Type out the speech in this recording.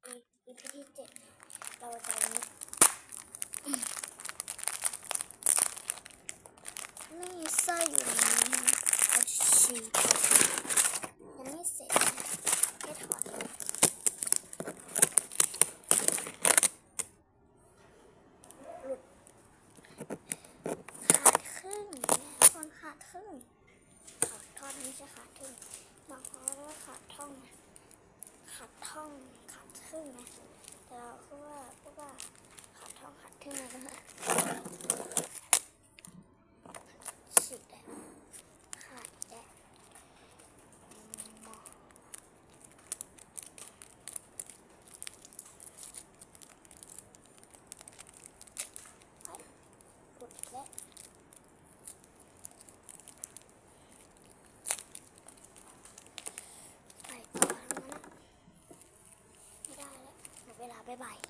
EP ที่7เราจะนี้นี่ไส้อยู่ในนี้นะเอาฉีกยังไม่เสร็จนะแค่ถอดเลยหลุดขาดครึ่งคนขาดครึ่งขาดท่อนไม่ใช่ขาดครึ่งบางคนก็ขาดท่องขาดท่องขาดครึ่งนะแต่เราก็ว่าขาดท่องขาดครึ่งนะฉีกแล้วขาดแล้วหลุดแล้วไปต่อทำงั้นนะไม่ได้แล้วหมดเวลาบ๊ายบาย